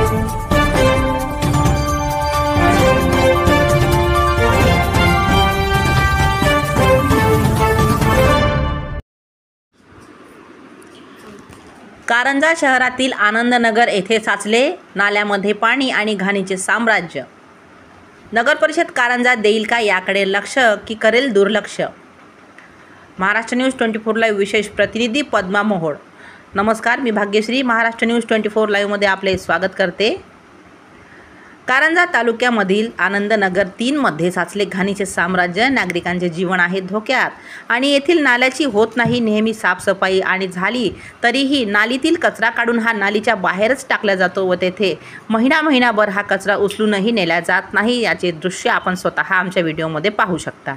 कारंजा शहरातील आनंदनगर येथे साचले नाल्यामध्ये पाणी आणि घाणीचे साम्राज्य। नगर परिषद कारंजा देईल का याकडे लक्ष की करेल दुर्लक्ष? महाराष्ट्र न्यूज 24 लाईव्ह विशेष प्रतिनिधी पद्मा मोहोळ। नमस्कार, मी भाग्यश्री महाराष्ट्र न्यूज 24 लाईव्ह मध्ये आपले स्वागत करते। कारंजा तालुक्यामधील आनंदनगर 3 मध्ये साचले घाणीचे साम्राज्य। नागरिकांचे जीवन आहे धोक्यात आणि येथील नाल्याची होत नाही नेहमी साफसफाई आणि झाली तरीही नालीतील कचरा काढून हा नालीच्या बाहेरच टाकला जातो व तेथे महिनाभर हा कचरा उचलूनही नेला जात नाही। याचे दृश्य आपण स्वतः आमच्या व्हिडिओमध्ये पाहू शकता।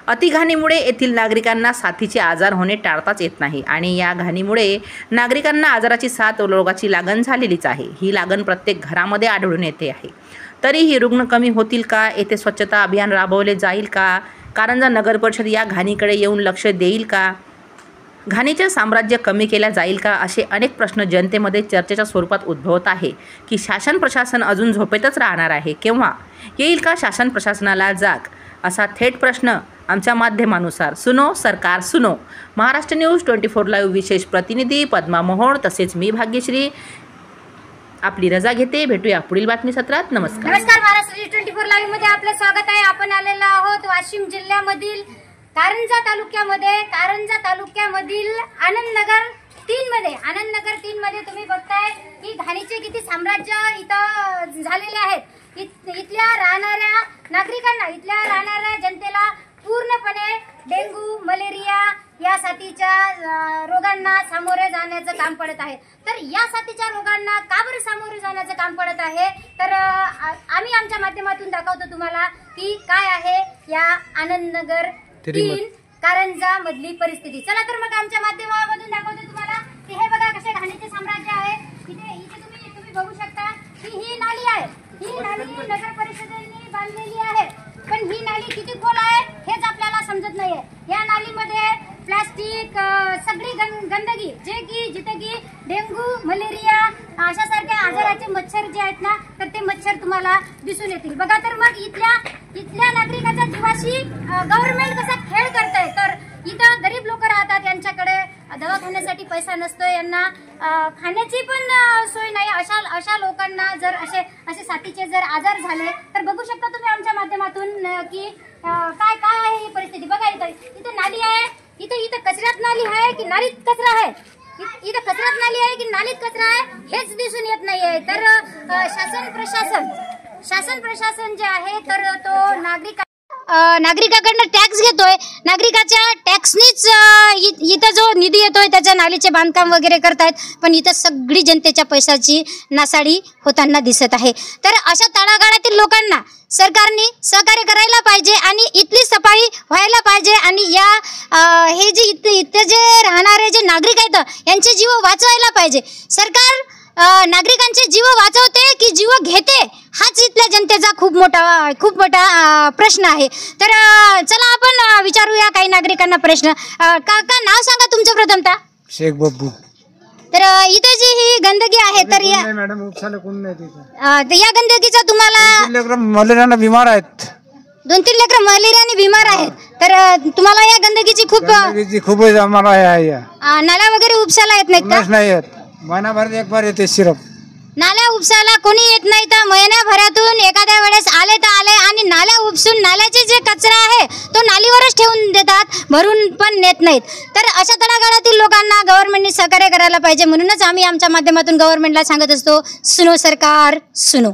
अतिघाणीमुळे येथील नागरिकांना साथीचे आजार होणे टाळताच येत नाही आणि या घाणीमुळे नागरिकांना आजाराची साथ व रोगाची लागण झालेलीच आहे। ही लागण प्रत्येक घरामध्ये आढळून येते आहे। तरीही रुग्ण कमी होतील का? येथे स्वच्छता अभियान राबवले जाईल का? कारंजा नगर परिषद या घाणीकडे येऊन लक्ष देईल का? घाणीचे साम्राज्य कमी केले जाईल का? असे अनेक प्रश्न जनतेमध्ये चर्चेच्या स्वरूपात उद्भवत आहे की शासन प्रशासन अजून झोपेतच राहणार आहे? केव्हा येईल का शासन प्रशासनाला जाग? असा थेट प्रश्न आमच्या माध्यमानुसार सुनो सरकार सुनो। महाराष्ट्र न्यूज 24 लाईव्ह विशेष प्रतिनिधी पद्मा मोहोळ तसेच मी भाग्यश्री आपली रजा घेते। भेटूया पुढील बातमी सत्रात। नमस्कार। महाराष्ट्र न्यूज 24 लाईव्ह मध्ये आपले स्वागत आहे। आपण आलेलो आहोत वाशिम जिल्ह्यामधील कारंजा तालुक्यामधील आनंदनगर 3 मध्ये तुम्ही बघताय की घाणीचे किती साम्राज्य इथं झालेले आहेत। इथल्या राहणाऱ्या नागरिकांना, इथल्या राहणाऱ्या जनतेला पूर्णपणे डेंग्यू, मलेरिया या साथीच्या रोगांना सामोरे जाण्याचं काम पडत आहे। तर या साथीच्या रोगांना का बरं सामोरे जाण्याचं काम पडत आहे? तर आम्ही आमच्या माध्यमातून दाखवतो तुम्हाला की काय आहे या आनंदनगर 3 कारंजा मधली परिस्थिती। चला तर मग आमच्या माध्यमातून दाखवतो तुम्हाला की हे बघा कसे घाणीचे साम्राज्य आहे। इथे तुम्ही बघू शकता की ही नाली आहे। ही नाली नगर परिषदेने बांधलेली आहे, पण ही नाली किती खोल आहे हेच आपल्याला समजत नाहीये। या नालीमध्ये प्लास्टिक, सगळी गंदगी जिथे की डेंग्यू, मलेरिया अशा सारख्या आजाराचे मच्छर जे आहेत ना, तर ते मच्छर तुम्हाला दिसून येतील। बघा तर मग इथल्या नागरिकाच्या जीवाशी गव्हर्नमेंट कसा खेळ करतंय। तर इथं गरीब लोक राहतात, यांच्याकडे दवाखान्यासाठी पैसा नसतो, यांना खाण्याची पण सोय नाही। अशा लोकांना जर असे साथीचे जर आजार झाले तर बघू शकता तुम्ही आमच्या माध्यमातून की काय आहे ही परिस्थिती। बघा इथं नाली आहे, इथं कचऱ्यात नाली आहे की नालीत कचरा आहे, इथं कचऱ्यात नाली आहे की नालीत कचरा आहे हेच दिसून येत नाहीये। तर शासन प्रशासन जे आहे तर तो नागरिकाकडनं टॅक्स घेतोय। नागरिकाच्या टॅक्सनीच इथं जो निधी येतोय त्याच्या नालीचे बांधकाम वगैरे करतायत, पण इथं सगळी जनतेच्या पैशाची नासाडी होताना दिसत आहे। तर अशा तळागाळातील लोकांना सरकारने सहकार्य करायला पाहिजे आणि इथली सफाई व्हायला पाहिजे आणि हे जे इथे जे राहणारे जे नागरिक आहेत यांचे जीव वाचवायला पाहिजे। सरकार नागरिकांचे जीव वाचवते की जीव घेते हाच इथल्या जनतेचा खूप मोठा प्रश्न आहे। तर चला आपण विचारूया काही नागरिकांना प्रश्न। काका, नाव सांगा तुमचं प्रथमतः? शेख बब्बू। तर इथे जी ही गंदगी आहे तर या गंदगीचा तुम्हाला मलेरियाने बिमार आहेत, 2-3 लेकरं मलेरियाने बिमार आहेत। तर तुम्हाला या गंदगीची खूप नाला वगैरे उपसायला येत नाहीत का? नाही येत, महिनाभर एक बार येते सिरप। नाल्या उपसायला कोणी येत नाही, तर महिन्याभरातून एखाद्या वेळेस आले तर आले आणि नाल्या उपसून नाल्याचे जे कचरा आहे तो नालीवरच ठेवून देतात, भरून पण नेत नाहीत। तर अशा तळागाळातील लोकांना गव्हर्नमेंटने सहकार्य करायला पाहिजे। म्हणूनच आम्ही आमच्या माध्यमातून गव्हर्नमेंटला सांगत असतो, सुनो सरकार सुनो।